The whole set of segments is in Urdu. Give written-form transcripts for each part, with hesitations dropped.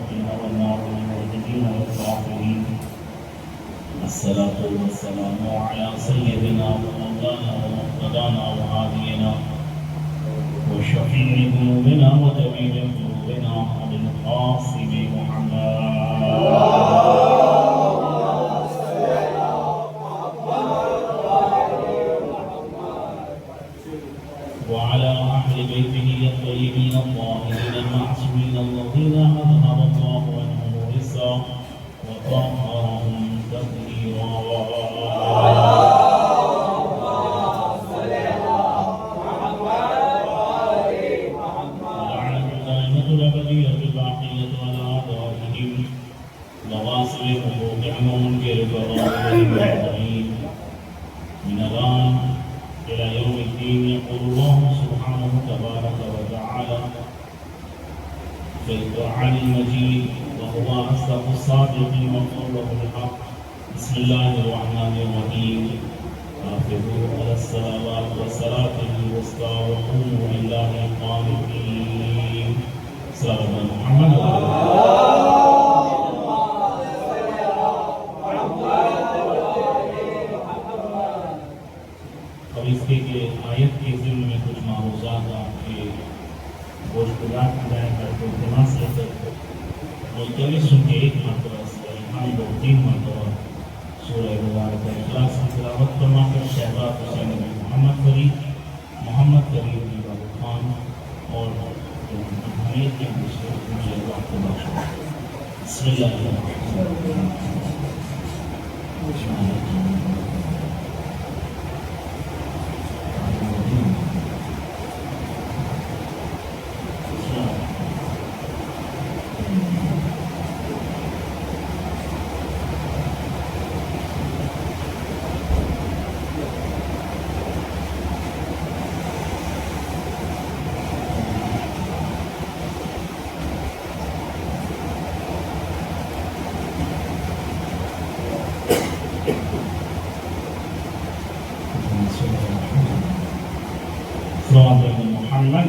المتقين والنار للمعتدين والكافرين. الصلاة والسلام على سيدنا ومولانا ومقتدانا وهادينا وشفيع ذنوبنا وطبيب قلوبنا أبي القاسم محمد وعلى أهل بيته الطيبين الطاهرين المعصومين الذين أذهب الله عنهم الرجس وطهرهم تطهيرا. ولعنة الدائمة الأبدية الباقية على أعدائهم لغاصب حقوقهم ومنكر كرامتهم أجمعين من الآن إلى يوم الدين. يقول الله سبحانه تبارك وتعالى في القرآن المجيد وهو أصدق الصادقين وقوله الحق. بسم الله الرحمن الرحيم. حافظوا على الصلوات والصلاة الوسطى وقوموا لله قانتين. صلى الله عليه محمد اور اس کے آیت کے ضمن میں کچھ معروضات آپ کے گوشت گزار کی جائے کر کے دماغ سے ملتوی سن کے ایک مرتبہ سورہ 3 مرتبہ سورہ مبارکہ اخلاص کی تلاوت فرما کر شہباز حسین بن محمد فرید، محمد کریم بن بابو خان اور حمید کے دوسرے مجھے وقت بخشو. بسم اللہ الرحمن الرحیم. محمد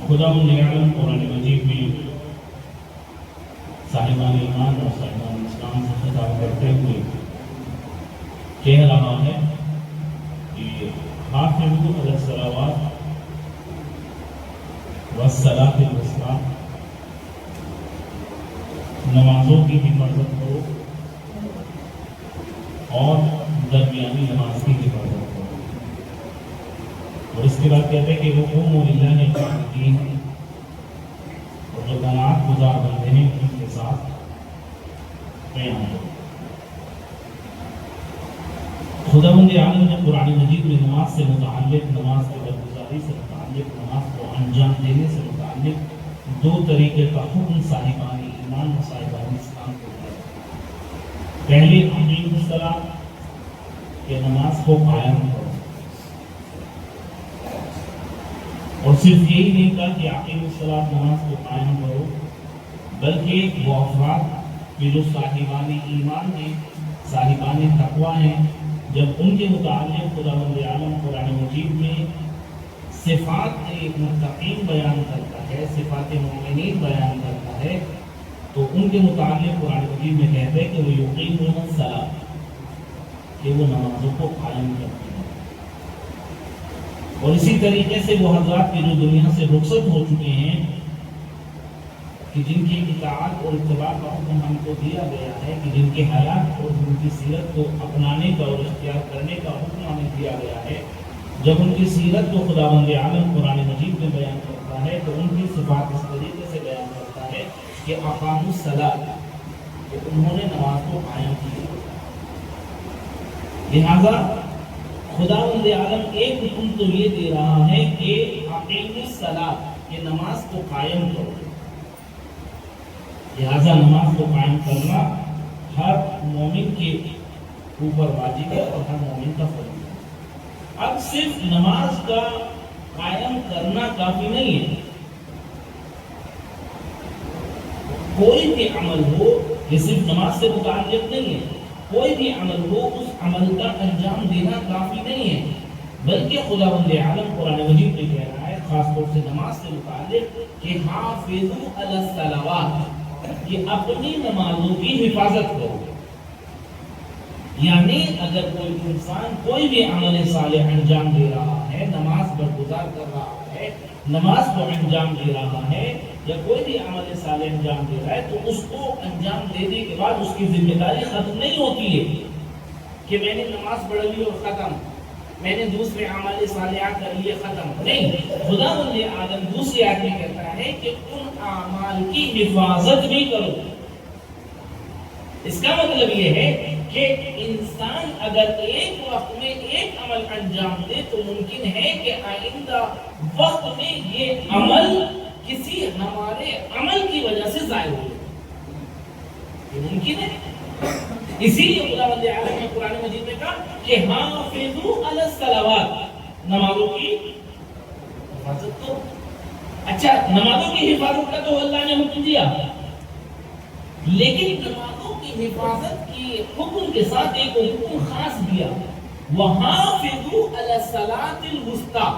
خدا یعلم قرآن مجید میں صاحبان ایمان اور صاحبان اسلام سے خطاب کرتے ہوئے کہہ رہا ہے کہ حافظوا علی الصلوات والصلاۃ الوسطیٰ، نمازوں کی حفاظت کرو اور درمیانی نماز کی حفاظت کرو. اور اس کے بعد کہتے ہیں کہ وہ قوموا للہ قانتین، اور جو قناعت گزار بندے ہیں ان کے ساتھ قیام کرو. خداوند عالم نے قرآن مجید میں نماز سے متعلق، نماز کی برگزاری سے متعلق، نماز کو انجام دینے سے متعلق 2 طریقے کا حکم صاحبان ایمان و صاحبان اسلام کو دیا. پہلی اقیموا الصلاۃ کہ نماز کو قائم کرو، اور صرف یہی نہیں کہا کہ اقیموا الصلاۃ نماز کو قائم کرو، بلکہ وہ افراد کہ جو صاحبان ایمان ہیں، صاحبان تقویٰ ہیں، جب ان کے متعلق خداوند عالم قرآن مجید میں صفات متقین بیان کرتا ہے، صفات مومنین بیان کرتا ہے، تو ان کے متعلق قرآن مجید میں کہتے ہیں کہ وہ یقیمون الصلاۃ، کہ وہ نمازوں کو قائم کرتے ہیں. اور اسی طریقے سے وہ حضرات کے جو دنیا سے رخصت ہو چکے ہیں، کہ جن کی اطاعت اور اتباع کا حکم ہم کو دیا گیا ہے، کہ جن کے حالات اور جن کی سیرت کو اپنانے کا اور اختیار کرنے کا حکم ہمیں دیا گیا ہے، جب ان کی سیرت کو خداوند عالم قرآن مجید میں بیان کرتا ہے تو ان کی صفات اس طریقے سے بیان کرتا ہے کہ اقاموا الصلاۃ، کہ انہوں نے نماز کو قائم کیا. لہذا خداوند عالم ایک حکم تو یہ دے رہا ہے کہ اقیموا الصلاۃ، کہ نماز کو قائم کرو. لہذا نماز کو قائم کرنا ہر مومن کے اوپر واجب ہے اور ہر مومن کا فرض ہے. اب صرف نماز کا قائم کرنا کافی نہیں ہے. کوئی بھی عمل ہو، یہ صرف نماز سے متعلق نہیں ہے، کوئی بھی عمل ہو اس عمل کا انجام دینا کافی نہیں ہے. بلکہ خداوند عالم قرآن مجید میں کہہ رہا ہے خاص طور سے نماز سے متعلق کہ حافظوا علی الصلوات، کہ اپنی نمازوں کی حفاظت کرو. یعنی اگر کوئی انسان کوئی بھی عمل صالح انجام دے رہا ہے، نماز برگزار کر رہا ہے، نماز کو انجام دے رہا ہے یا کوئی بھی عمل صالح انجام دے رہا ہے، تو اس کو انجام دینے کے بعد اس کی ذمہ داری ختم نہیں ہوتی ہے کہ میں نے نماز پڑھ لی اور ختم، میں نے دوسرے عمل صالحات کر لیے ختم. نہیں، خداوند عالم دوسری آیت میں کہتا ہے کہ ان اعمال کی حفاظت بھی کرو. اس کا مطلب یہ ہے کہ انسان اگر ایک وقت میں ایک عمل انجام دے تو ممکن ہے کہ آئندہ وقت میں یہ عمل کسی ہمارے عمل کی وجہ سے ضائع ہو جائے. یہ ممکن ہے. اسی لیے خداوند عالم نے قرآن مجید میں کہا کہ حافظوا علی الصلوات، نمازوں کی حفاظت کرو. اچھا، نمازوں کی حفاظت کا تو اللہ نے حکم دیا، لیکن نمازوں کی حفاظت کی حکم کے ساتھ ایک حکم خاص دیا، وَحَافِظُوا عَلَى الصَّلَاةِ الْوُسْطَىٰ،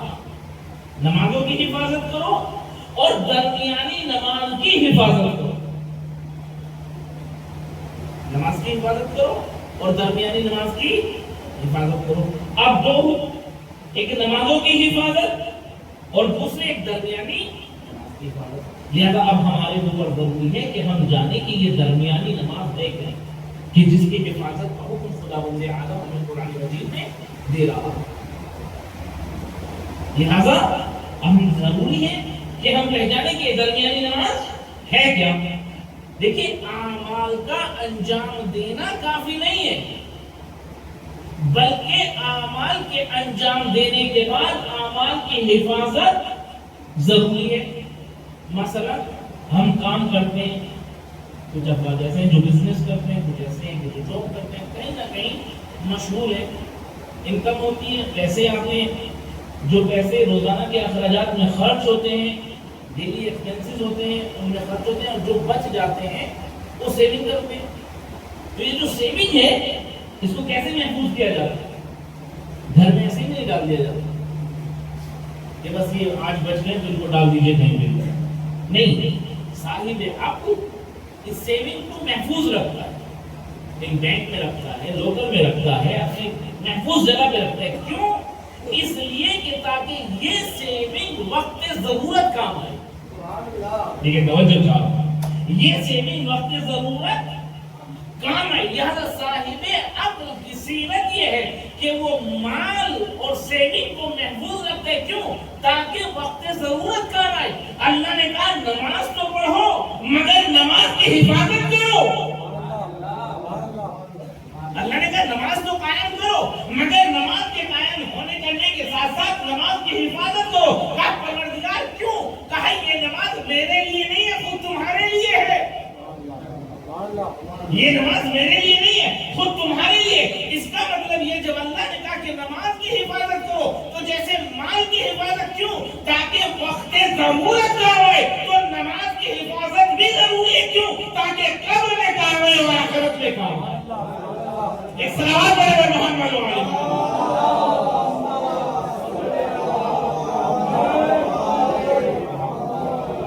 نمازوں کی حفاظت کرو اور درمیانی نماز کی حفاظت کرو. نماز کی حفاظت کرو اور درمیانی نماز کی حفاظت کرو. اب دو، ایک نمازوں کی حفاظت اور دوسرے ایک درمیانی نماز کی حفاظت. لہذا اب ہمارے اوپر ضروری ہے کہ ہم جانیں کہ یہ درمیانی نماز دیکھیں کہ جس کی حفاظت کا حکم خداوند عالم ہمیں قرآن مجید میں دے رہا ہے. لہذا ہم ضروری ہے کہ ہم پہچانیں کہ درمیانی نماز ہے کیا. دیکھیں، اعمال کا انجام دینا کافی نہیں ہے، بلکہ اعمال کے انجام دینے کے بعد اعمال کی حفاظت ضروری ہے. مثلا ہم کام کرتے ہیں، کچھ افراد ایسے ہیں جو بزنس کرتے ہیں، کچھ ایسے ہیں جو جاب کرتے ہیں، کہیں نہ کہیں مشغول ہے، انکم ہوتی ہے، پیسے آتے ہیں، جو پیسے روزانہ کے اخراجات میں خرچ ہوتے ہیں، ڈیلی ایکسپینسز ہوتے ہیں، ان میں خرچ ہوتے ہیں، اور جو بچ جاتے ہیں وہ سیونگ کرتے ہیں. تو یہ جو سیونگ ہے اس کو کیسے محفوظ کیا جاتا ہے؟ گھر میں ایسے ہی نہیں ڈال دیا جاتا کہ بس یہ آج بچ گئے تو ان کو ڈال دیجیے کہیں پہ. نہیں، صاحب حق اس سیونگ کو محفوظ رکھتا ہے، ایک بینک میں رکھتا ہے، لوکر میں رکھتا ہے، اپنی محفوظ جگہ پہ رکھتا ہے. کیوں؟ اس لیے کہ تاکہ یہ سیونگ وقت ضرورت کام آئے. ٹھیک ہے، توجہ چاہو، یہ سیونگ وقت ضرورت کام آئے. لہذا صاحب عقل کی سیرت یہ ہے کہ وہ مال اور سیونگ کو محفوظ رکھتے ہیں. کیوں؟ تاکہ وقت ضرورت کام آئے. اللہ نے کہا نماز تو پڑھو مگر نماز کی حفاظت کرو. اللہ نے کہا نماز تو قائم کرو مگر نماز کے قائم ہونے کرنے کے ساتھ ساتھ نماز کی حفاظت کرو. کہا پروردگار کیوں؟ کہا یہ نماز میرے لیے نہیں ہے، خود تمہارے لیے ہے. یہ نماز میرے لیے نہیں ہے، خود تمہارے لیے. اس کا مطلب یہ جب اللہ نے کہا کہ نماز کی حفاظت کرو تو جیسے مال کی حفاظت کیوں؟ تاکہ وقت ضرورت نہ ہوئے. تو نماز کی حفاظت بھی ضروری ہے. کیوں؟ تاکہ قبر میں کام آئے اور آخرت میں کام آئے. ایک صلوات پڑھے محمد علیہ.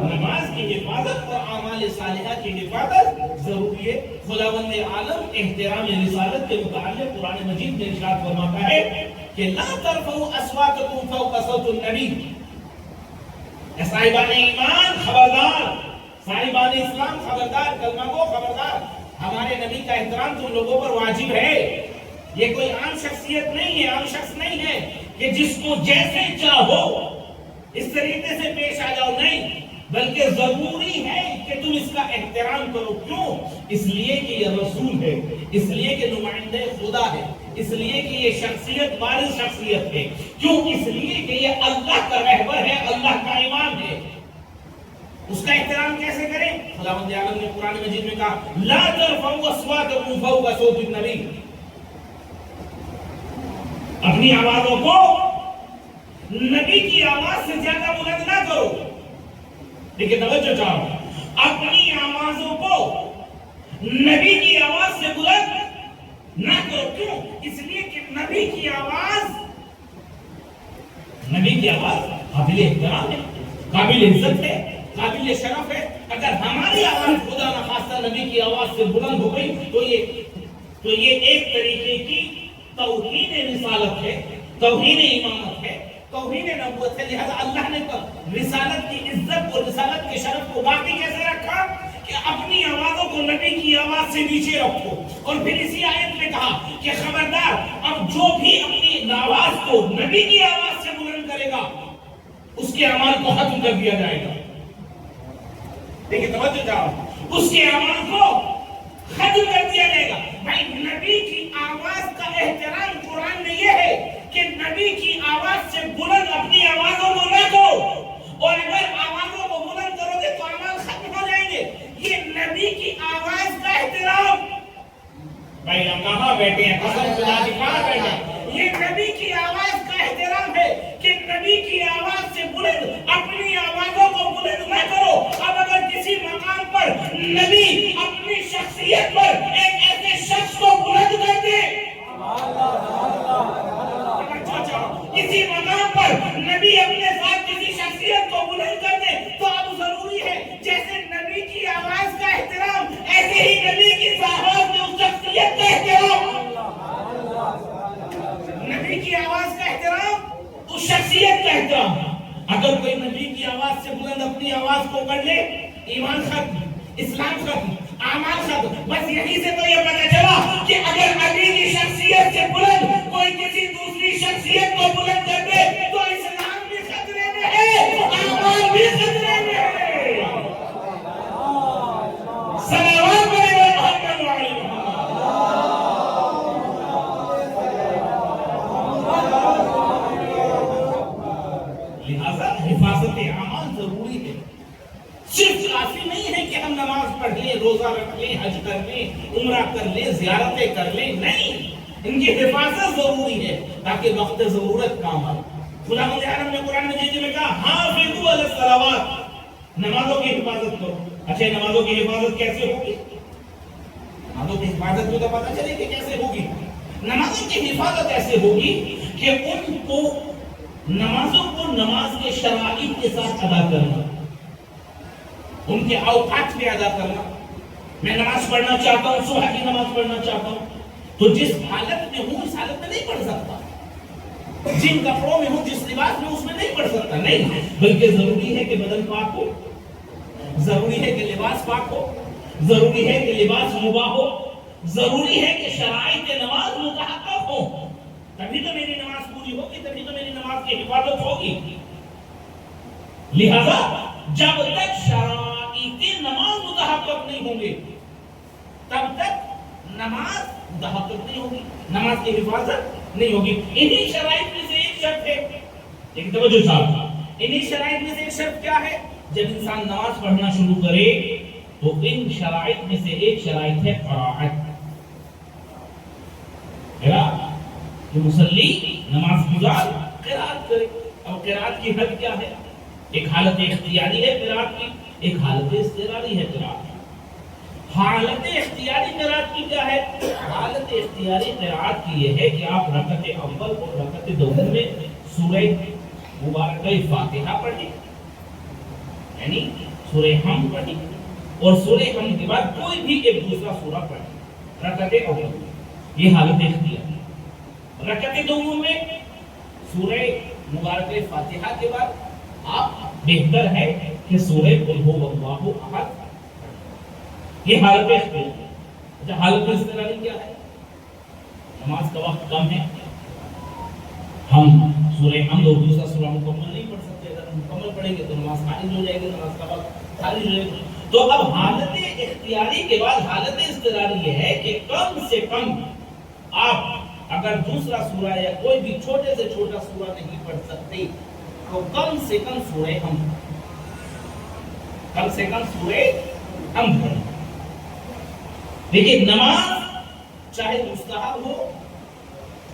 نماز کی حفاظت اور اعمال صالحہ کی حفاظت ضروری ہے. خداوند عالم احترام رسالت کے متعلق قرآن مجید میں ارشاد فرماتا ہے کہ لا ترفعوا اصواتکم فوق صوت النبی. صاحبان ایمان خبردار، صاحبان اسلام خبردار، کلمہ گو خبردار، ہمارے نبی کا احترام تم لوگوں پر واجب ہے. یہ کوئی عام شخصیت نہیں ہے، عام شخص نہیں ہے کہ جس کو جیسے چاہو اس طریقے سے پیش آ جاؤ. نہیں، بلکہ ضروری ہے کہ تم اس کا احترام کرو. کیوں؟ اس لیے کہ یہ رسول ہے، اس لیے کہ نمائندہ خدا ہے، اس لیے کہ یہ شخصیت بارز شخصیت ہے. کیوں؟ اس لیے کہ یہ اللہ کا رہبر ہے، اللہ کا امام ہے. اس کا احترام کیسے کریں؟ خداوند عالم نے قرآن مجید میں کہا لا ترفعوا اصواتکم فوق صوت النبی. اپنی آوازوں کو نبی کی آواز سے زیادہ بلند نہ کرو. لیکن توجہ چاہو، اپنی آوازوں کو نبی کی آواز سے بلند نہ کرو. کیوں؟ اس لیے کہ نبی کی آواز نبی کی آواز قابل احترام ہے، قابل عزت ہے، قابل شرف ہے. اگر ہماری آواز خدا نخواستہ نبی کی آواز سے بلند ہو گئی تو یہ ایک طریقے کی توہین رسالت ہے، توہین امامت ہے، توہین نبوت ہے. لہذا اللہ نے رسالت کی عزت اور رسالت کے شرف کو باقی کیسے رکھا کہ اپنی آوازوں کو نبی کی آواز سے نیچے رکھو. اور پھر اسی آیت میں کہا کہ خبردار اب جو بھی اپنی آواز کو نبی کی آواز سے بلند کرے گا اس کے اعمال کو ختم کر دیا جائے گا. دیکھیں توجہ جاؤ، اس کے اعمال کو ختم کر دیا جائے گا. بھائی نبی کی آواز کا احترام قرآن میں یہ ہے کہ نبی کی آواز سے بلند اپنی آوازوں کو نہ کرو، اور اگر آوازوں کو بلند کرو گے تو اعمال ختم ہو جائیں گے. یہ نبی کی آواز کا احترام. بھائی ہم کہاں بیٹھے ہیں؟ قسم خدا کی کہاں بیٹھے ہیں؟ یہ نبی کی آواز کا احترام ہے کہ نبی کی آواز سے بلند اپنی آوازوں کو بلند نہ کرو. اب اگر کسی مقام پر نبی اپنی شخصیت پر ایک ایسے شخص کو بلند کر دے، کسی مقام پر نبی اپنے ساتھ کسی شخصیت کو بلند کر دے تو اب ضروری ہے جیسے نبی کی آواز کا احترام ایسے ہی نبی کی آواز میں اس شخصیت کا احترام، نبی کی آواز کا احترام اس شخصیت کا احترام. اگر کوئی نبی کی آواز سے بلند اپنی آواز کو کر لے، ایمان ختم، اسلام ختم، اعمال ختم. بس یہیں سے تو یہ پتہ چلا کہ اگر نبی کی شخصیت سے بلند کوئی کسی دوسری شخصیت کو بلند کر دے تو اسلام بھی خطرے میں ہے، اعمال بھی خطرے میں ہے. صلوات علی محمد وعلی محمد. لہذا حفاظت اعمال ضروری ہے. صرف کافی نہیں ہے کہ ہم نماز پڑھ لیں، روزہ رکھ لیں، حج کر لیں، عمرہ کر لیں، زیارتیں کر لیں. نہیں، ان کی حفاظت ضروری ہے تاکہ وقت ضرورت کام آئے. خدا مجھے نے قرآن مجید میں کہا حافظوا علی الصلوات، نمازوں کی حفاظت کرو. اچھا نمازوں کی حفاظت کیسے ہوگی؟ نمازوں کی حفاظت کو تو پتہ چلے کہ کیسے ہوگی. نمازوں کی حفاظت ایسے ہوگی کہ ان کو نمازوں کو نماز کے شرائط کے ساتھ ادا کرنا، ان کے اوقات میں ادا کرنا. میں نماز پڑھنا چاہتا ہوں، صبح کی نماز پڑھنا چاہتا ہوں، تو جس حالت میں ہوں اس حالت میں نہیں پڑھ سکتا، جن کپڑوں میں ہوں جس لباس میں اس میں نہیں پڑھ سکتا. نہیں، بلکہ ضروری ہے کہ بدن پاک ہو، ضروری ہے کہ لباس پاک ہو، ضروری ہے کہ لباس مباح ہو، ضروری ہے کہ شرائط نماز متحقق ہو. تبھی تو میری نماز پوری ہوگی، تبھی تو میری نماز کی حفاظت ہوگی. لہذا جب تک شرائط نماز متحقق نہیں ہوں گے تب تک نماز متحقق نہیں ہوگی، نماز کی حفاظت نہیں ہوگی. انہی شرائط میں سے ایک شرط ہے، ایک توجہ صاحب، انہی شرائط میں سے ایک شرط کیا ہے؟ جب انسان نماز پڑھنا شروع کرے تو ان شرائط میں سے ایک شرائط ہے قرائت. کہ مصلی نماز گزار قرات کرے. اور قرات کی حد کیا ہے؟ ایک حالت اختیاری ہے قرات کی، ایک حالت اضطراری ہے قرات کی. حالت اختیاری قرات کی کیا ہے؟ حالت اختیاری قرات کی یہ ہے کہ آپ رکعت اول اور رکعت دوم میں سورہ مبارکہ فاتحہ پڑھیں، یعنی سورہ حمد پڑھیں، اور سورہ حمد کے بعد کوئی بھی ایک دوسرا سورہ پڑھیں رکعت اول. یہ حالت اختیاری. رکعت دوم میں سورہ مبارکہ فاتحہ کے بعد آپ بہتر ہے کہ سورہ قل هو اللہ احد. یہ حالت اختیاری. اچھا حالت اضطراری کیا ہے؟ نماز کا وقت کم ہے، ہم سورہ حمد اور دوسرا سورہ مکمل نہیں پڑھ سکتے. اگر ہم مکمل پڑھیں گے تو نماز خارج ہو جائے گی، نماز کا وقت خارج ہو جائے گا. تو اب حالت اختیاری کے بعد حالت اضطراری یہ ہے کہ کم سے کم آپ اگر دوسرا سورہ یا کوئی بھی چھوٹے سے چھوٹا سورہ نہیں پڑھ سکتے تو کم سے کم سورہ حمد، کم سے کم سورہ حمد پڑھیں. دیکھیے نماز چاہے مستحب ہو،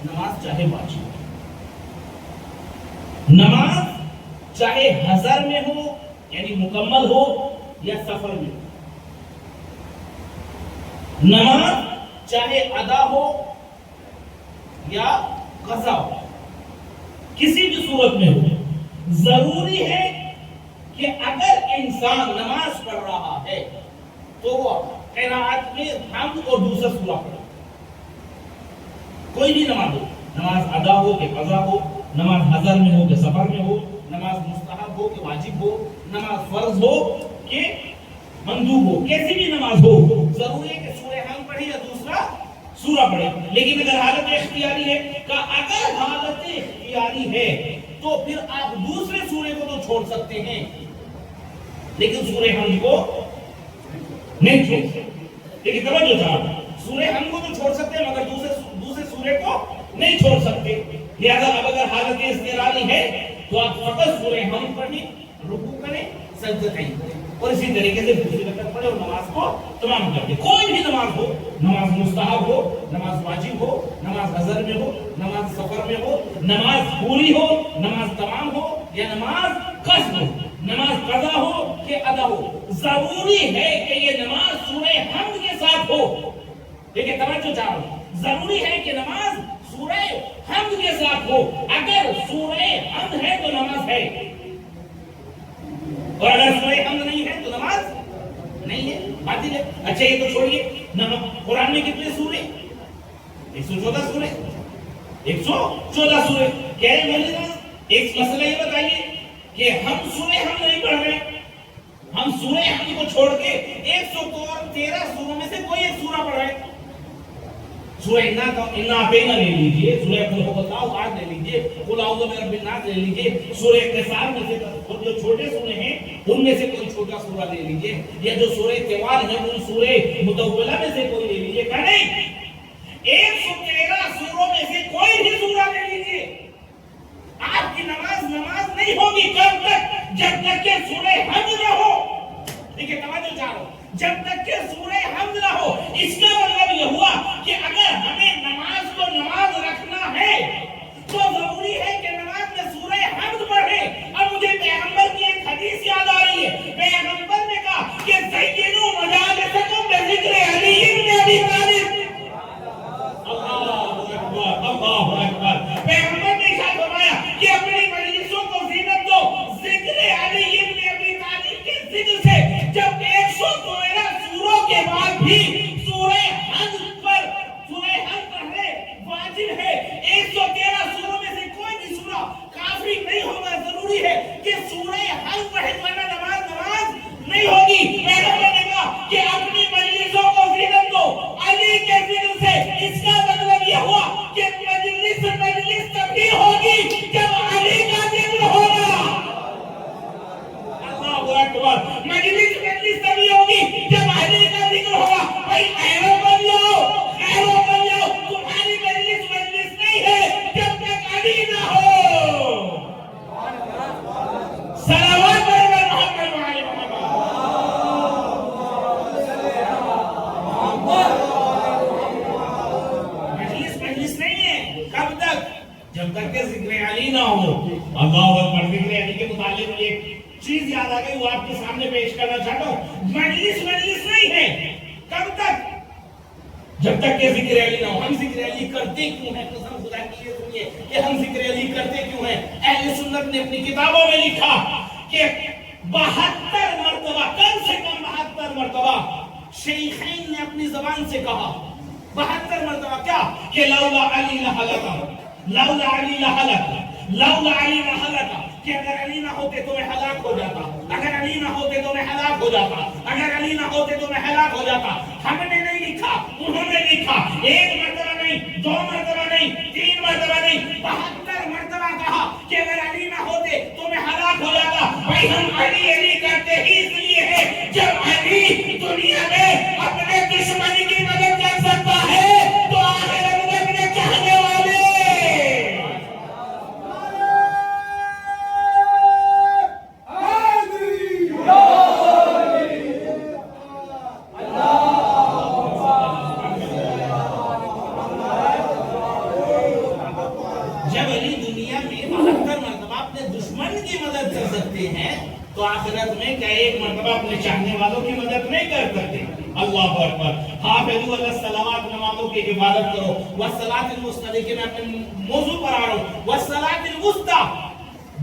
نماز چاہے واجب ہو، نماز چاہے حضر میں ہو یعنی مکمل ہو یا سفر میں ہو، نماز چاہے ادا ہو یا قضا ہو، کسی بھی صورت میں ہو، ضروری ہے کہ اگر انسان نماز پڑھ رہا ہے تو وہ قرات میں حمد اور دوسرا سورہ پڑھے. کوئی بھی نماز ہو، نماز ادا ہو کہ قضا ہو، نماز حضر میں ہو کہ سفر میں ہو، نماز مستحب ہو کہ واجب ہو، نماز فرض ہو کہ مندوب ہو، کیسی بھی نماز ہو، ضروری ہے کہ سورہ حمد پڑھے یا دوسرا سورہ پڑھے. لیکن اگر حالت اختیاری ہے، اگر حالت اختیاری ہے تو پھر آپ دوسرے سورے کو تو چھوڑ سکتے ہیں لیکن سورہ حمد کو نہیں چھوڑ سکتے. لیکن توجہ چاہیے، سورہ حمد کو تو چھوڑ سکتے ہیں مگر دوسرے سورے کو نہیں چھوڑ سکتے. لہذا اب اگر حالت اضطراری ہے تو آپ فقط سورہ حمد پڑھیں، رکوع کریں، سجدتین کریں اور اسی طریقے سے دوسری رکعت پڑھیں اور نماز کو تمام کر دیں. کوئی بھی نماز ہو، نماز مستحب ہو، نماز واجب ہو، نماز حضر میں ہو، نماز سفر میں ہو، نماز پوری ہو، نماز تمام ہو یا نماز قصر ہو، نماز قضا ہو کہ ادا ہو، ضروری ہے کہ یہ نماز سورہ حمد کے ساتھ ہو. دیکھیں توجہ چاہو، ضروری ہے کہ نماز سورہ حمد کے ساتھ ہو. اگر سورہ حمد ہے تو نماز ہے اور اگر سورہ حمد نہیں ہے تو نماز نہیں ہے، باطل ہے. اچھا یہ تو چھوڑیے، قرآن میں کتنے سورے؟ 114 سورے، 114 سورے. کہہ رہے ہیں ایک مسئلہ یہ بتائیے کہ ہم سورہ حمد نہیں پڑھ رہے، ہم سورہ حمد کو چھوڑ کے 113 سوروں میں سے کوئی ایک سورہ پڑھ رہے ہیں. سورہ انا اعطیناک لے لیجئے، سورہ قل هو اللہ احد لے لیجئے، قل اعوذ برب الناس لے لیجئے، سورہ اقتصار میں سے جو چھوٹے سورے ہیں ان میں سے کوئی چھوٹا سورہ لے لیجئے، یا جو سورہ طوال ہے ان سورہ مطولہ میں سے کوئی لے لیجئے. کہ نہیں، 113 سوروں میں سے کوئی بھی سورہ لے لیجئے، آپ کی نماز نہیں ہوگی کب تک؟ جب تک کہ سورہ حمد نہ ہو. دیکھیں توجہ چاہو، جب تک کہ سورہ حمد نہ ہو. اس کا مطلب یہ ہوا کہ اگر ہمیں نماز کو نماز رکھنا ہے تو ضروری ہے کہ نماز میں سورہ حمد پڑھے. اب مجھے پیغمبر کی ایک حدیث یاد آ رہی ہے. پیغمبر نے کہا کہ زینوا مجالسکم بذکر علی بن ابی طالب. اللہ اکبر، اللہ اکبر. پیغمبر نے ارشاد فرمایا کہ اپنی مجلسوں کو زینت دو ذکر علی بن ابی طالب کے ذکر سے. جب 113 سوروں کے بعد بھی سورہ حمد پڑھنے واجب ہے، 113 سوروں میں سے کوئی بھی سورہ کافی نہیں ہوگا. ضروری ہے کہ سورہ حمد پڑھے ورنہ نماز نہیں ہوگی. پیغمبر نے کہا کہ اپنی مجلسوں کو زینت دو علی کے ذکر سے. اس کا مطلب یہ ہوا کہ مجلس تبھی ہوگی جب علی کا ذکر ہوگا. اللہ اکبر. مجلس تبھی ہوگی جب علی کا ذکر ہوگا. بھائی خیروں بن جاؤ، تمہاری مجلس نہیں ہے جب تک علی نہ ہو. صلوات علی محمد وعلی محمد. مجلس نہیں ہے کب تک؟ جب تک کہ ذکر علی نہ ہو. اللہ اکبر. ذکر علی کے متعلق ایک چیز یاد آ گئی، وہ آپ کے سامنے پیش کرنا چاہتا ہوں. مجلس نہیں ہے کب تک؟ جب تک کہ ذکر علی نہ ہو. ہم ذکر علی کرتے کیوں ہیں؟ قسم خدا کی یہ سنیے کہ ہم ذکر علی کرتے کیوں ہیں. اہل سنت نے اپنی کتابوں میں لکھا کہ 72 مرتبہ، کم سے کم 72 مرتبہ شیخین نے اپنی زبان سے کہا. 72 مرتبہ کیا؟ کہ لولا علی لہلک، لولا علی لہلک، لولا علی لہلک. کہ اگر علی نہ ہوتے تو میں ہلاک ہو جاتا، اگر علی نہ ہوتے تو میں ہلاک ہو جاتا، اگر علی نہ ہوتے تو میں ہلاک ہو جاتا. ہم نے نہیں لکھا، انہوں نے لکھا. 1 مرتبہ نہیں، 2 مرتبہ نہیں، 3 مرتبہ نہیں، 72 مرتبہ کہا کہ اگر علی نہ ہوتے تو میں ہلاک ہو جاتا. بھائی ہم علی کرتے ہی اس لیے ہے جب علی دنیا میں اپنے دشمن کی مدد کر سکتا ہے تو آخرت میں اپنے چاہنے والے. تو آخرت میں کیا 1 مرتبہ اپنے چاہنے والوں کی مدد نہیں کر سکتے؟ اللہ اکبر. حافظوا علی الصلوات, نمازوں کی حفاظت کرو. والصلاۃ الوسطی, دیکھیں میں اپنے موضوع پر آ رہا ہوں. والصلاۃ الوسطی,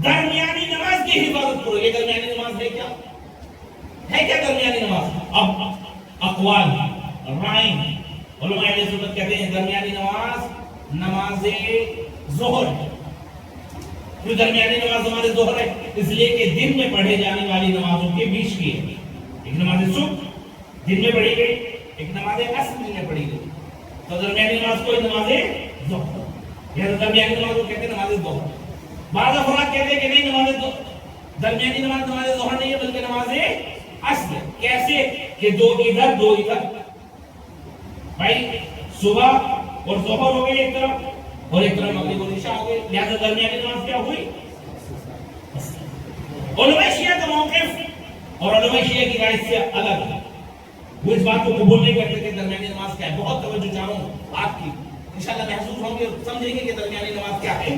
درمیانی نماز کی حفاظت کرو. یہ درمیانی نماز ہے کیا؟ ہے کیا درمیانی نماز؟ اب اقوال رائے علماء اہل سنت کہتے ہیں درمیانی نماز نماز ظہر. کیوں درمیانی نماز نماز ظہر ہے؟ اس لیے کہ دن میں پڑھے جانے والی نمازوں کے بیچ کی ہے. ایک نماز صبح دن میں پڑھی گئی, ایک نماز عصر دن میں پڑھی گئی. تو درمیانی نماز کو نماز ظہر, یا درمیانی نماز کو کہتے ہیں نماز ظہر. بعض افراد کہتے ہیں کہ نہیں, نماز درمیانی نماز نماز ظہر نہیں ہے بلکہ نماز عصر. کیسے کہ دو ادھر دو ادھر. بھائی صبح اور ظہر ہو گئی ایک طرف اور ایک طرف مغرب اور عشاء ہو گئی, لہذا درمیانی نماز کیا ہوئی؟ علماء شیعہ کا موقف اور علماء شیعہ کی رائے سے الگ ہے. وہ اس بات کو قبول نہیں کرتے کہ درمیانی نماز کیا ہے. بہت توجہ چاہوں آپ کی, انشاءاللہ محسوس ہوں گے اور سمجھیں گے کہ درمیانی نماز کیا ہے.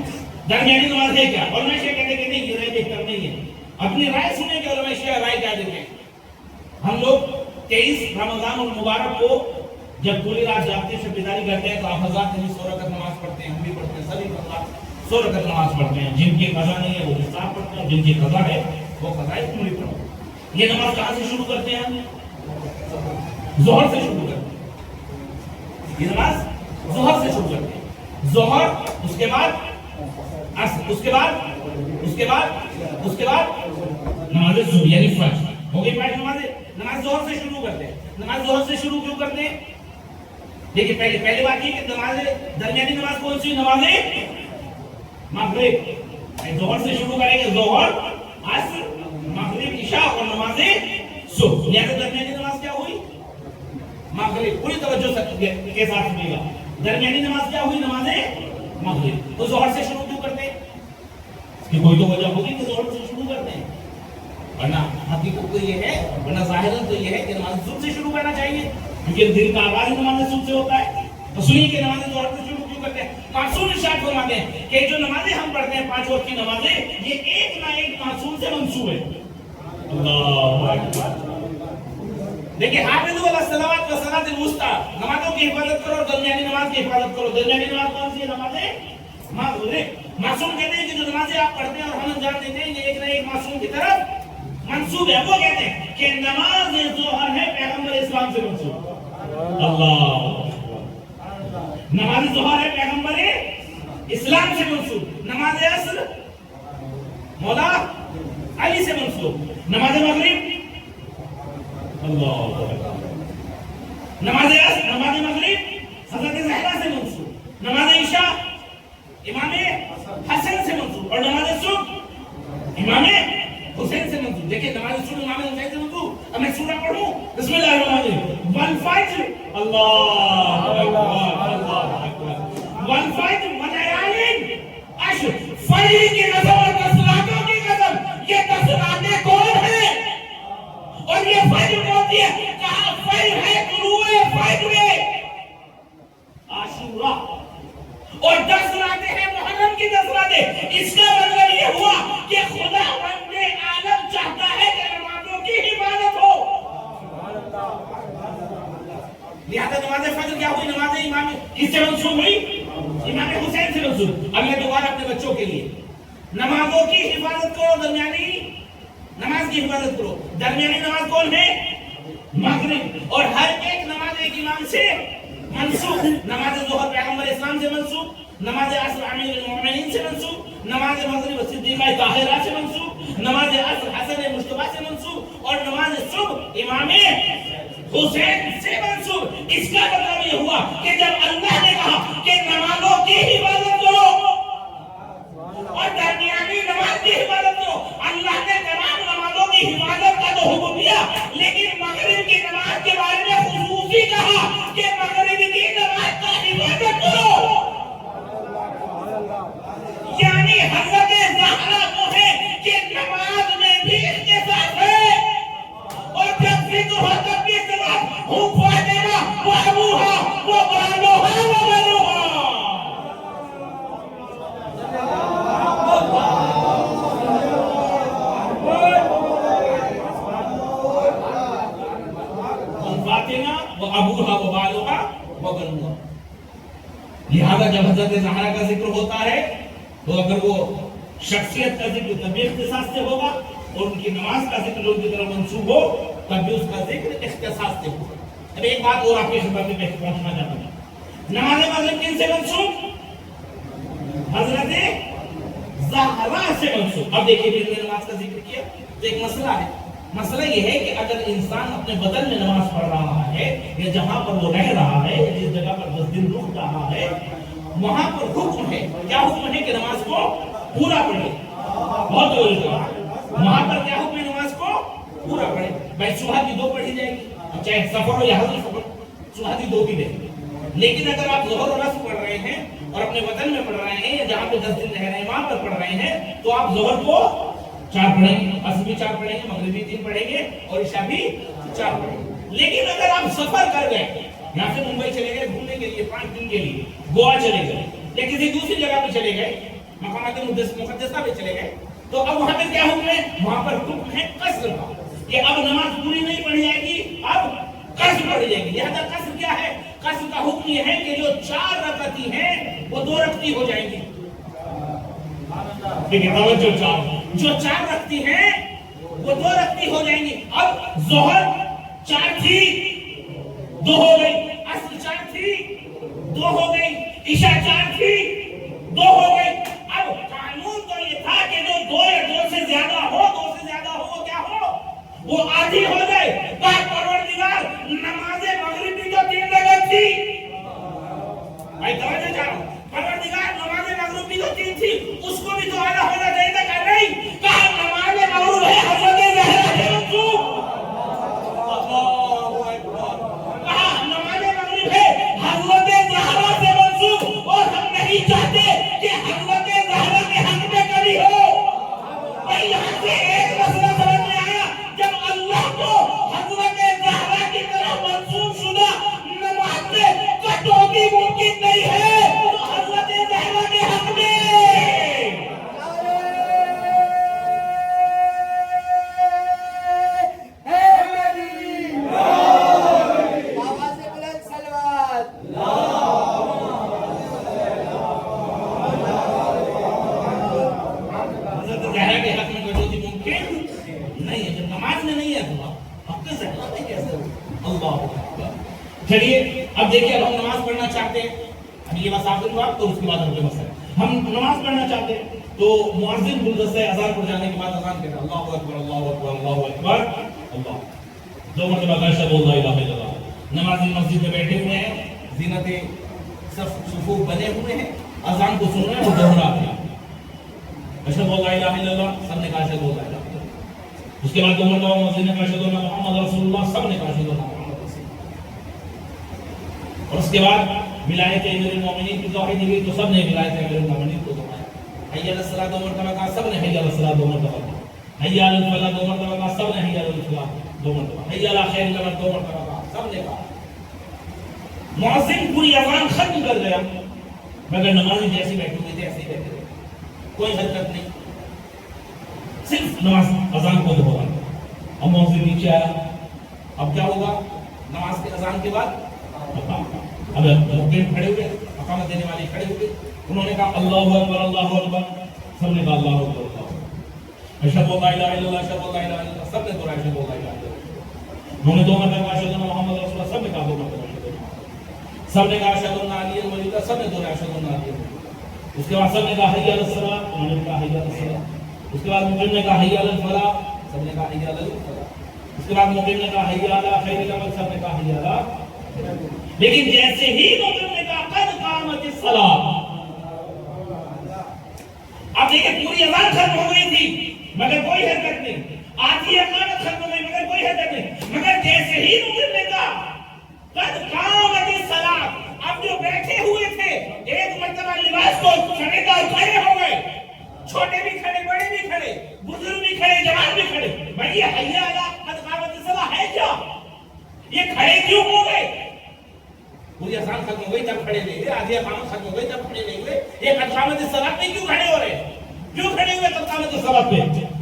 درمیانی نماز ہے کیا؟ علماء شیعہ کہتے ہیں کہ نہیں, یہ رائے بہتر نہیں ہے. اپنی رائے سنیں کہ علماء شیعہ رائے کیا دیتے ہیں. ہم لوگ 23 رمضان المبارک کو جب پوری رات جاگتے ہیں, شب بیداری کرتے ہیں, تو آپ حضرات نے 100 رکعت نماز پڑھتے ہیں, ہم بھی پڑھتے ہیں, سبھی حضرات 100 رکعت نماز پڑھتے ہیں. جن کی قضا نہیں ہے وہ حساب پڑھتے ہیں, جن کی قضا ہے وہ قضائے پوری پڑھتے ہیں. یہ نماز کہاں سے شروع کرتے ہیں؟ ظہر سے شروع کرتے ہیں. یہ نماز ظہر سے شروع کرتے ہیں. ظہر, اس کے بعد عصر, اس کے بعد نماز صبح یعنی فجر ہو گئی. نماز ظہر سے شروع کرتے ہیں. نماز ظہر سے شروع کیوں کرتے ہیں؟ دیکھیں پہلی بات یہ کہ نماز درمیانی نماز کون سی؟ نماز مغرب. ظہر سے شروع کریں گے, ظہر, عصر, مغرب, عشاء اور نماز صبح. یعنی درمیانی نماز کیا ہوئی؟ مغرب. پوری توجہ کے ساتھ سنیے گا. درمیانی نماز کیا ہوئی؟ نماز مغرب. تو ظہر سے شروع کیوں کرتے ہیں؟ کہ کوئی تو وجہ ہوگی کہ ظہر سے شروع کرتے ہیں, ورنہ حقیقت تو یہ ہے, ورنہ ظاہراً تو یہ ہے کہ نماز صبح سے شروع کرنا چاہیے, کیونکہ دن کا آغاز نماز صبح سے ہوتا ہے. تو سنیے کہ نماز ظہر سے شروع کیوں کرتے ہیں. معصوم ارشاد فرماتے ہیں کہ جو نمازیں ہم پڑھتے ہیں 5 وقت کی نمازیں, یہ ایک نہ ایک معصوم سے منسوب ہے. اللہ اکبر. دیکھیں, حافظوا علی الصلوات والصلاۃ الوسطی, نمازوں کی حفاظت کرو اور درمیانی نماز کی حفاظت کرو. درمیانی نماز کون سی ہے؟ نماز مغرب. معصوم کہتے ہیں کہ جو نمازیں آپ پڑھتے ہیں اور ہم انجام دیتے ہیں, یہ ایک نہ ایک معصوم کی طرف منسوب ہے. وہ کہتے ہیں کہ نماز ظہر ہے پیغمبر اسلام سے منسوب. اللہ, نماز ظہر ہے پیغمبر اسلام سے منسوب. نماز عصر مولا علی سے منسوب. نماز مغرب اللہ, نماز عصر نماز مغرب حضرت زہرا سے منسوب. نماز عشاء امام حسن سے منسوب. اور نماز صبح امام حسین سے منسوب. دیکھیں, نماز صبح امام حسین سے منسوب. اب میں سورہ پڑھوں, بسم اللہ الرحمن الرحیم. والفجر, اللہ اکبر, والفجر وليال عشر. فجر کی قسم اور 10 راتوں کی قسم. یہ 10 راتیں کون ہیں اور یہ فجر کون سی ہے؟ کہاں فجر ہے؟ طلوع فجر عاشورہ. اور 10 راتیں ہیں محرم کی 10 راتیں. اس کا مطلب یہ ہوا کہ خدا رب عالم چاہتا ہے کہ نمازوں کی حفاظت ہو. لہذا نماز فجر کیا ہوئی؟ نماز امام کس سے منسوب ہوئی؟ امام حسین سے منسوب. اب میں دوبارہ اپنے بچوں کے لیے, نمازوں کی حفاظت کرو, درمیانی نماز کی حفاظت کرو. درمیانی نماز کون ہے؟ مغرب. اور ہر ایک نماز ایک امام سے منسوب. نماز ظہر پیغمبر اسلام سے منسوب. نماز عصر امیر المؤمنین سے منسوب. نماز مغرب صدیقہ طاہرہ سے منسوب. نماز عصر حسن مجتبی سے منسوب. اور نماز صبح امام حسین سے منسوب. اس کا مطلب یہ ہوا کہ جب اللہ نے کہا کہ نمازوں کی حفاظت کرو اور درمیانی نماز کی حفاظت کرو, اللہ نے تمام نمازوں کی حفاظت کا تو حکم دیا, لیکن مغرب کی نماز کے بارے میں خصوصی کہا کہ مغرب کی نماز کا حفاظت کرو. یعنی حضرت زہرا کو ہے کہ نماز میں بھی اس کے ساتھ ہے, اور جب ذکر ہو تب بھی سلام ہوں فاتحہ وہ ابوہا وہ بالوہا وہ بنوہا. فاتحہ لہذا جب حضرت زہرا کا ذکر ہوتا ہے تو اگر وہ شخصیت کا ذکر تب بھی اختصاص سے ہوگا، اور ان کی نماز کا ذکر لوگوں کی طرف منسوب ہو تب بھی اس کا ذکر اختصاص سے ہوگا۔ اب ایک بات اور آپ کی خدمت میں پہنچنا چاہتا ہوں، نماز مغرب کن سے منسوب؟ حضرت زہرا سے منسوب۔ اب دیکھیے جن نے نماز کا ذکر کیا تو ایک مسئلہ ہے، مسئلہ یہ ہے کہ اگر انسان اپنے بدن میں نماز پڑھ رہا ہے یا جہاں پر وہ رہ رہا ہے، جس جگہ پر 10 دن رک رہا ہے، وہاں پر حکم ہے، کیا حکم ہے کہ نماز کو پورا پڑھے؟ بہت وہاں پر کیا حکم ہے؟ نماز کو پورا پڑھے۔ بھائی صبح کی 2 پڑھی جائے گی، چاہے سفر ہو یا حضر سفر، صبح کی 2 بھی دیں۔ لیکن اگر آپ ظہر اور عصر پڑھ رہے ہیں اور اپنے وطن میں پڑھ رہے ہیں یا جہاں پہ 10 دن رہ رہے ہیں وہاں پر پڑھ رہے ہیں، تو آپ ظہر کو 4 پڑھیں گے، عصر بھی 4 پڑھیں گے، مغرب بھی 3 پڑھیں گے اور عشاء بھی 4 پڑھیں گے۔ لیکن اگر آپ سفر کر گئے، یہاں سے ممبئی چلے گئے گھومنے کے لیے 5 دن کے لیے، گوا چلے گئے یا کسی دوسری جگہ پہ چلے گئے، مقامات مقدسہ پہ چلے گئے، تو اب وہاں پہ کیا حکم ہے؟ وہاں پر حکم ہے قصر کا، کہ اب نماز پوری نہیں پڑھی جائے گی، اب قصر پڑھی جائے گی۔ لہذا قصر کیا ہے؟ قصر کا حکم یہ ہے کہ جو 4 رکعتی ہیں وہ 2 رکعتی ہو جائیں گی۔ جو 4 رکعتی ہیں وہ 2 رکعتی ہو جائیں گی۔ اب ظہر 4 تھی 2 ہو گئی، عصر 4 تھی 2 ہو گئی، عشاء 4 تھی 2 ہو گئی۔ اب قانون تو یہ تھا کہ جو 2 یا 2 سے زیادہ ہو، 2 سے زیادہ ہو وہ کیا ہو؟ وہ آدھی ہو جائے۔ پروردگار نماز مغرب بھی تو 3 رکعت تھی، بھائی توجہ چاہو، پروردگار نماز مغرب بھی تو 3 تھی، اس کو بھی تو آدھا ہونا چاہیے تھا کہ نہیں؟ کہا نماز مغرب ہے حضرت زہرا سے منسوب، کہا نماز مغرب ہے حضرت زہرا سے منسوب، اور ہم نہیں چاہتے کہ حضرت زہرا کے حق میں کبھی ہو۔ بھائی یہاں سے ایک مسئلہ سمجھ میں آیا، جب اللہ کو حضرت زہرا کی طرف منسوب شدہ نماز میں کٹوتی ممکن نہیں ہے، تو حضرت زہرا کے حق میں چلیے اب دیکھیے، اب ہم نماز پڑھنا چاہتے ہیں، اب یہ بس آخری بات تو اس کے بعد ہم کو مسئلہ ہم نماز پڑھنا چاہتے ہیں تو مؤذن گلدستہ اذان پر جانے کے بعد اذان کہتا ہے اللہ اکبر اللہ اکبر اللہ اکبر اللہ، 2 مرتبہ اشہد ان لا الہ الا اللہ۔ نمازی مسجد میں بیٹھے ہوئے ہیں، زینت صفوف بنے ہوئے ہیں، اذان کو سن رہے ہیں، وہ دوہراتے ہیں اشہد ان لا الہ الا اللہ، سب نے کہا اشہد ان لا الہ الا اللہ۔ اس کے بعد 2 مرتبہ مؤذن نے کہا اشہد ان محمد رسول اللہ، سب نے کہا اشہد ان محمد، اور اس کے بعد ولایت امیر المومنین کی توحید ہوئی تو سب نے ولایت امیر المومنین کو دعایا، حی علی الصلاۃ 2 مرتبہ کہا، سب نے حی علی الصلاۃ 2 مرتبہ کہا، حی علی الفلاح 2 مرتبہ کہا، سب نے حی علی الفلاح 2 مرتبہ، حی علی خیر الامر 2 مرتبہ کہا، سب نے کہا۔ مؤذن پوری اذان ختم کر گیا، مگر نمازی جیسی بیٹھے ہوئے تھے ایسے ہی بیٹھے رہے، کوئی حرکت نہیں، صرف نماز اذان کو دہرایا۔ اب مؤذن نیچے آیا، اب کیا ہوگا؟ نماز کے اذان کے بعد اب مقیم کھڑے ہوئے، اقامت دینے والے کھڑے ہوئے، انہوں نے کہا اللہ اکبر اللہ اکبر، سب نے کہا اللہ اکبر اللہ اکبر، اشہد ان لا الہ الا اللہ اشہد ان لا الہ الا اللہ، سب نے دہرایا اشہد ان لا الہ الا اللہ۔ انہوں نے 2 مرتبہ کہا اشہد ان محمد رسول اللہ، سب نے کہا 2 مرتبہ اشہد ان محمد، سب نے کہا اشہد ان علی ولی اللہ، سب نے دہرایا اشہد ان علی ولی اللہ۔ اس کے بعد سب نے کہا حی علی الصلاۃ، انہوں نے کہا حی علی الصلاۃ۔ اس کے بعد مقیم نے کہا حی علی الفلاح، سب نے کہا حی علی الفلاح۔ اس کے بعد مقیم نے کہا حی علی خیر الامر، سب نے کہا حی علی، لیکن جیسے ہی مقیم نے کہا قد قامت الصلاۃ، اب دیکھیں پوری اذان ختم ہو گئی تھی مگر کوئی حرکت نہیں، آدھی اقامت ختم ہو گئی مگر کوئی حرکت نہیں، مگر جیسے ہی مقیم نے کہا قد قامت الصلاۃ، اب جو بیٹھے ہوئے تھے ایک مرتبہ لباس کو کھڑے ہو گئے، چھوٹے بھی کھڑے، بڑے بھی کھڑے، بزرگ بھی کھڑے، جوان بھی کھڑے۔ بھائی یہ حی علی قد قامت الصلاۃ ہے کیا؟ یہ کھڑے کیوں ہو گئے؟ پوری اذان ختم ہو گئی تب کھڑے نہیں ہوئے، آدھی اقامت ختم ہو گئی تب کھڑے نہیں ہوئے، یہ قد قامت الصلاۃ میں کیوں کھڑے ہو رہے؟ کیوں کھڑے ہوئے قد قامت الصلاۃ پہ؟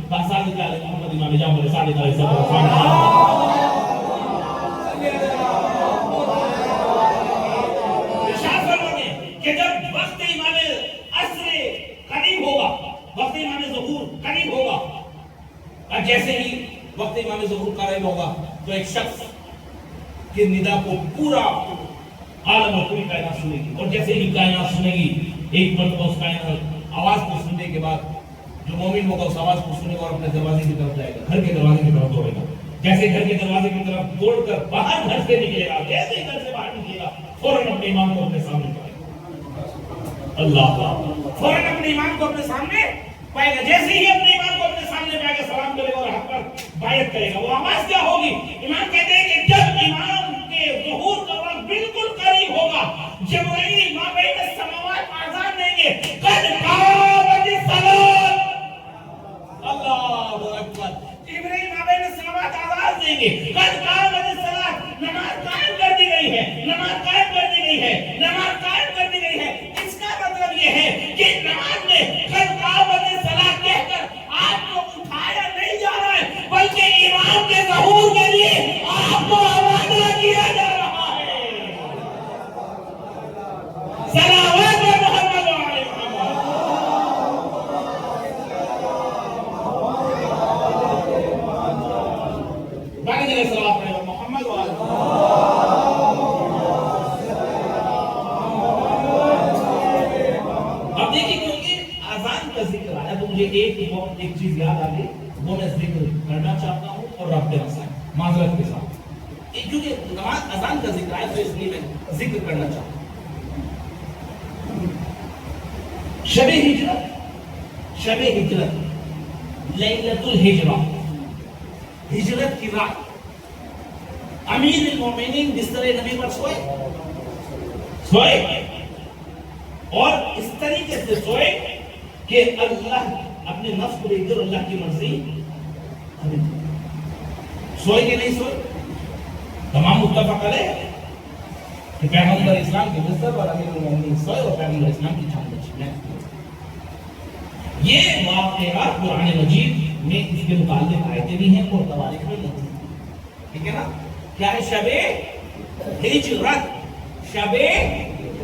باسال کے علی محمد امام جعفر صادق علیہ السلام کہ جب جیسے ہی وقت امام ظہور قائم ہوگا تو ایک شخص کے ندا کو پورا عالم اور پوری کائنات سنے گی، اور جیسے ہی کائنات سنے گی ایک مرتبہ اس کائنات آواز کو سننے کے بعد جو مومن ہوگا اس آواز کو سنے گا اور اپنے دروازے کی طرف جائے گا، گھر کے دروازے کی طرف دوڑے گا. جیسے گھر کے دروازے کی طرف دوڑ کر باہر گھر سے نکلے گا، جیسے ہی گھر سے باہر نکلے گا فوراً اپنے امام کو اپنے سامنے پائے گا. اللہ فوراً اپنے امام کو اپنے سامنے پائے گا. جیسے ہی اپنے امام کو اپنے سامنے پائے گا سلام کرے گا اور حق پر بیعت کرے گا. وہ آواز کیا ہوگی؟ امام کہتے ہیں کہ جب امام کے ظہور کا وقت بالکل قریب ہوگا، جبرائیل ما بین السماوات آزان دیں گے، قد قامت الصلاۃ. اللہ اکبر. جبرائیل ما بین السماوات آزان دیں گے، قد قامت الصلاۃ. نماز قائم کر دی گئی ہے، نماز قائم کر دی گئی ہے، نماز قائم کر دی گئی ہے. اس کا مطلب یہ ہے کہ نماز میں قد قامت الصلاۃ کہہ کر آپ کو اٹھایا نہیں جا رہا ہے، بلکہ امام کے ظہور کے لیے آپ کو آمادہ کیا جا رہا ہے. صلوات محمد علیہ محمد. باقی جگہ صلوات علیہ محمد وعلیہ. اب دیکھیں کیونکہ اذان کا ذکر آیا تو مجھے ایک چیز یاد آ گئی، وہ میں ذکر کرنا چاہتا ہوں اور رابطے مسائل معذرت کے ساتھ. کیونکہ نماز اذان کا ذکر آیا تو اس لیے میں ذکر کرنا چاہتا ہوں. شب ہجرت لیلۃ الہجرہ، ہجرت کی رات. امیر المومنین بستر نبی پر سوئے اور اس طریقے سے سوئے کہ اللہ اپنے نفس کو لے کر اللہ کی مرضی سوئے کہ نہیں سوئے. تمام متفق علیہ کہ پیغمبر اسلام کے بستر پر امیر المومنین سوئے اور پیغمبر اسلام کی جان بچی. یہ واقعات قرآن مجید میں اس کے متعلق آیتیں بھی ہیں اور تواریخ میں نہیں. ٹھیک ہے نا؟ کیا ہے شب ہجرت؟ شب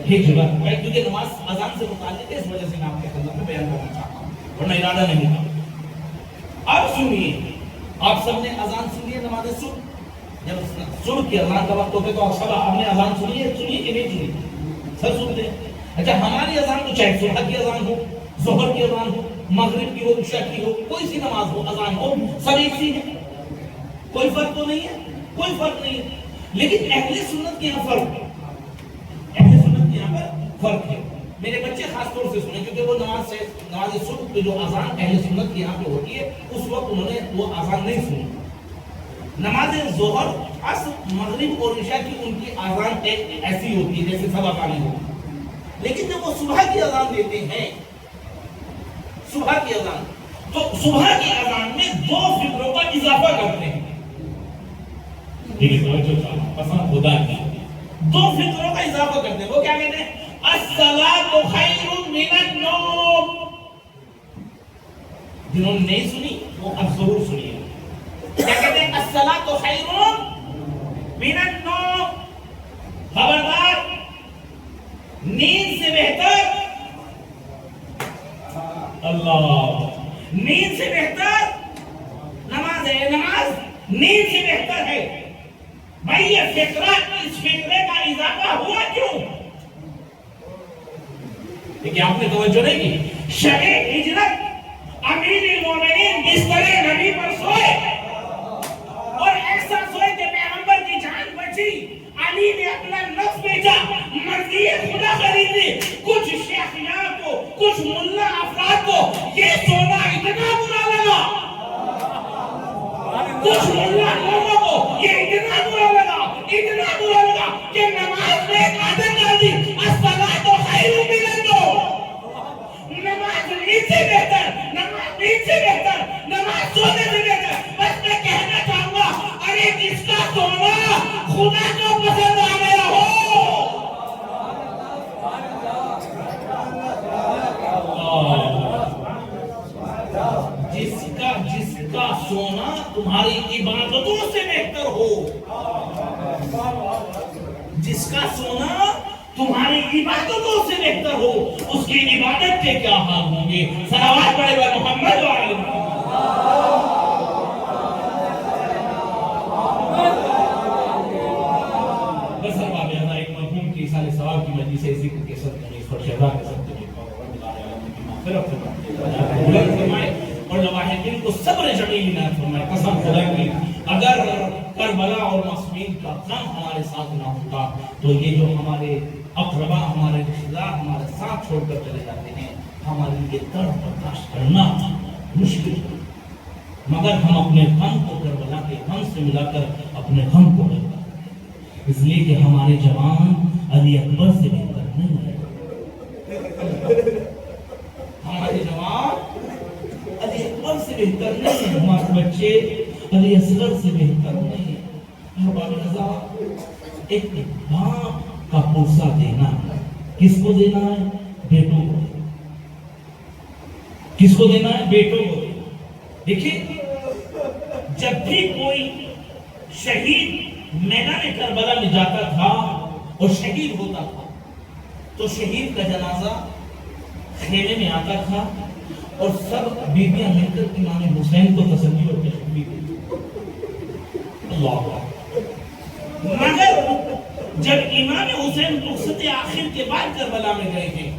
ہجرت کیونکہ نماز اذان سے متعلق ہے، اس وجہ سے میں آپ کے خدمت میں بیان کرنا چاہتا ہوں، ورنہ ارادہ نہیں تھا. اب سنیے، آپ سب نے اذان سنی ہے نماز صبح؟ جب صبح کی اذان کا وقت ہوتا ہے تو آپ سب آپ نے اذان سنی ہے کہ نہیں سنی؟ سب سنتے ہیں. اچھا ہماری اذان تو چاہے صبح کی اذان ہو، ظہر کی اذان ہو، مغرب کی ہو، عشاء کی ہو، کوئی سی نماز ہو، اذان ہو، سب ایک سی ہے. کوئی فرق تو نہیں ہے، کوئی فرق نہیں ہے. لیکن اہل سنت کے یہاں فرق ہے، اہل سنت کے یہاں پر فرق ہے. میرے بچے خاص طور سے سنیں کیونکہ وہ نماز صبح پہ جو اذان اہل سنت کے یہاں پہ ہوتی ہے اس وقت انہوں نے وہ اذان نہیں سنی. نماز ظہر، عصر، مغرب اور عشاء کی ان کی اذان ایسی ہوتی ہے جیسے سب اذانیں ہوتی. لیکن جب وہ صبح کی اذان دیتے ہیں، صبح کی اذان، تو صبح کی اذان میں دو فکروں کا اضافہ کرتے ہیں. پسند خدا کی دو فکروں کا اضافہ کرتے ہیں. وہ کیا کہتے ہیں؟ الصلاۃ خیر من النوم. جنہوں نے نہیں سنی وہ اب ضرور سنیے. کیا کہتے ہیں؟ الصلاۃ خیر من النوم. خبردار، نیند سے بہتر، اللہ، نیند سے بہتر نماز ہے. نماز نیند سے بہتر ہے. بھائی یہ فکرہ، اس فکرے کا اضافہ ہوا کیوں؟ لیکن آپ نے توجہ نہیں کی. شب ہجرت امیر المومنین بستر نبی پر سوئے اور ایسا سوئے کہ پیغمبر کی جان بچی. علی نے اپنا نفس بیچا مرضی خدا خریدی. کچھ شیخیاں کو، کچھ ملا افراد کو یہ سونا اتنا برا لگا، کچھ ملا لوگوں کو یہ اتنا برا لگا، اتنا برا لگا کہ نماز میں ایک عادت ڈال دی، الصلاۃ خیر من النوم. نماز نیند سے بہتر، نماز نیند سے بہتر، نماز سونے سے بہتر. بس میں کہنا چاہوں گا، ارے جس کا سونا خدا کو پسند آ گیا ہو، جس کا سونا تمہاری عبادتوں سے بہتر ہو، جس کا سونا تمہاری عبادتوں سے بہتر ہو، اس کی عبادت کے کیا حال ہوں گے. صلوات پڑھے ہوئے محمد وعلیہ. عنایت فرمائے. قسم خدا کی اگر کربلا اور معصومین کا غم ہمارے ساتھ نہ ہوتا تو یہ جو ہمارے اقربا ہمارے رشتہ دار ہمارے ساتھ چھوڑ کر چلے جاتے ہیں ہمارے لیے درد برداشت کرنا مشکل ہے. مگر ہم اپنے غم کو کربلا کے غم سے ملا کر اپنے غم کو ہل کرتے ہیں. اس لیے کہ ہمارے جوان علی اکبر سے بہتر نہیں ہے. ہمارے جوان علی اکبر سے بہتر نہیں ہے. ہمارے بچے علی اصغر سے بہتر نہیں ہے. احباب رضا ایک باپ کا پرسہ دینا کس کو دینا ہے؟ بیٹوں کو. کس کو دینا ہے؟ بیٹوں کو. دیکھیں جب بھی کوئی شہید میدان کربلا میں جاتا تھا اور شہید ہوتا تھا تو شہید کا جنازہ خیمے میں آتا تھا اور سب بیویاں مل کر امام حسین کو تسلی اور خوشخبری دیتی. اللہ مگر جب امام حسین رخصت آخر کے بعد کربلا میں گئے ہیں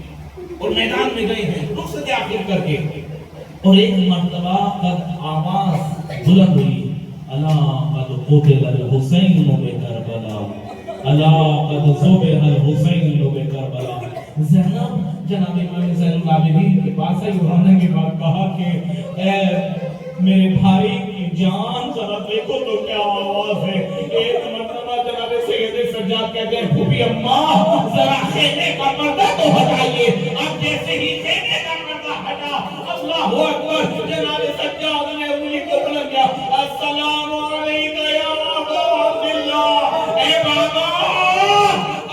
اور میدان میں گئے ہیں رخصت آخر کر کے اور ایک مرتبہ قد آواز بلند ہوئی الا قد قتل الحسین بکربلا الا قد ذبح الحسین بکربلا. زینب جناب امام زین العابدین کے پاس آئی اور انہوں نے بات کہا کہ اے میرے بھائی کی جان ذرا دیکھو تو کیا آواز ہے. ایک مرتبہ جناب سید سجاد کہتے ہیں پھوپھی اماں ذرا خیمے کا پردہ تو ہٹائیے. اب جیسے ہی خیمے کا پردہ ہٹا اللہ اکبر جناب سجاد نے انگلی کو بلند کیا السلام علیکم یا ابا عبداللہ. اے بابا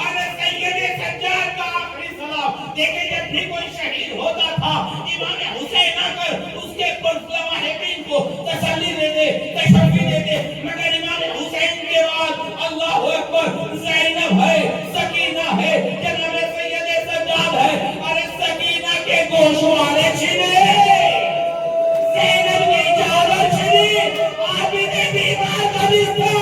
ارے سید سجاد کا آخری سلام. دیکھیں جب بھی کوئی شہید ہوتا تھا امام حسین آ کر اس کے لاحقین کو تسلی دیتے تشفی دیتے. مگر امام حسین کے بعد اللہ اکبر زینب ہے سکینہ ہے جناب سید سجاد ہے. ارے سکینہ کے گوشوارے چھنے زینب کی چادر چھنی عابد بیمار کا بستر.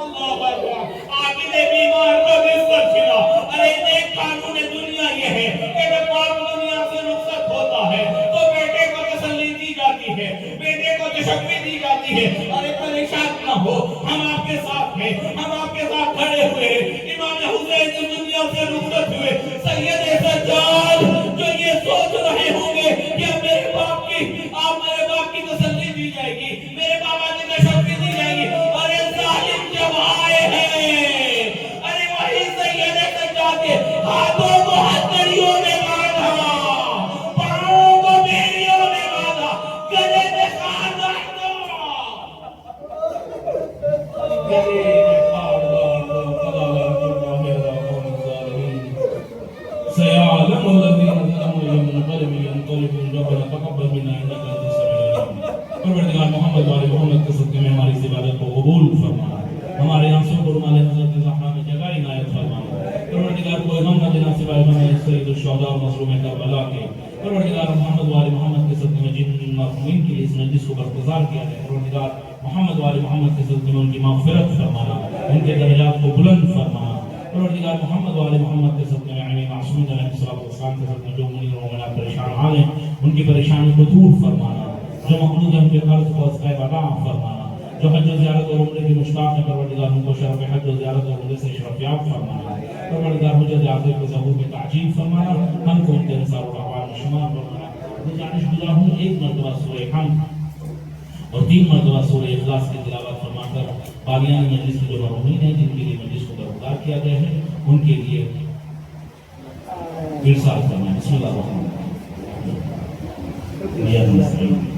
اللہ اکبر عابد بیمار کا بستر چھنا. ارے ایک قانون دنیا یہ ہے کہ جب باپ دنیا سے رخصت ہوتا ہے تو بیٹے کو تسلی دی جاتی ہے بیٹے کو تشفی دی جاتی ہے. ارے پریشان نہ ہو ہم آپ کے ساتھ ہیں ہم آپ کے ساتھ کھڑے ہوئے ہیں. امام حسین جو دنیا سے رخصت ہوئے سید سجاد جو یہ سوچ رہے ہوں گے کہ میرے باپ کی تسلی دی جائے گی میرے بابا کی تشفی دی جائے گی. ارے ظالم جب آئے ہیں ارے وہی سید سجاد کے ہاتھوں کو ہتھیلیوں میں باندھا پاؤں کو بیڑیوں میں باندھا گلے میں خار ڈال دو گلے میں خار ڈال دو خدا لا ترضى بهذا قوم الظالمين سيعلم الذين ظلموا يوم القيامة ينقلبون ربنا تقبل منا انك انت السميع العليم. پروردگار محمد والے محمد کے صدقے میں ہماری اس عبادت کو قبول فرما. ہمارے آنسوں کو رومال حضرت زہرا میں جگہ عنایت فرما. پروردگار کوئی غم نہ دینا سوائے غم سید الشہداء اور مظلوم کربلا کے. پروردگار محمد والے محمد کے صدقے میں جن مرحومین کے لیے اس مجلس کو برگزار کیا ہے پروردگار محمد والے محمد کے صدقے میں ان کی مغفرت فرمانا ان کے درجات کو بلند فرمانا. پروردگار محمد والے محمد کے صدقے میں امین معصوم علیہ الصلوۃ والسلام کے صدقے میں جو منیر و مومنات پریشان حال ہیں ان کی پریشانی کو دور فرمانا. جو مقبوض ہیں ان کے قرض کو از غیب عطا فرمانا. جو حج و زیارت اور عمرے کے مشتاق ہیں پروردگار ان کو شرف حج و زیارت اور عمرے سے شرف یاب فرمانا. پروردگار حجت آخر کے ظہور میں تعجیل فرمانا. ہم کو ان کے انصار و احوال میں شمار فرمانا. میں جانش گزار ہوں ایک مرتبہ سورہ حمد اور 3 مرتبہ سورہ اخلاص کی تلاوت فرما کر قالیان مجلس کے جو مرحومین ہیں جن کے لیے مجلس کو برگزار کیا گیا ہے ان کے لیے ارسال کرنا. بسم اللہ الرحمن الرحیم.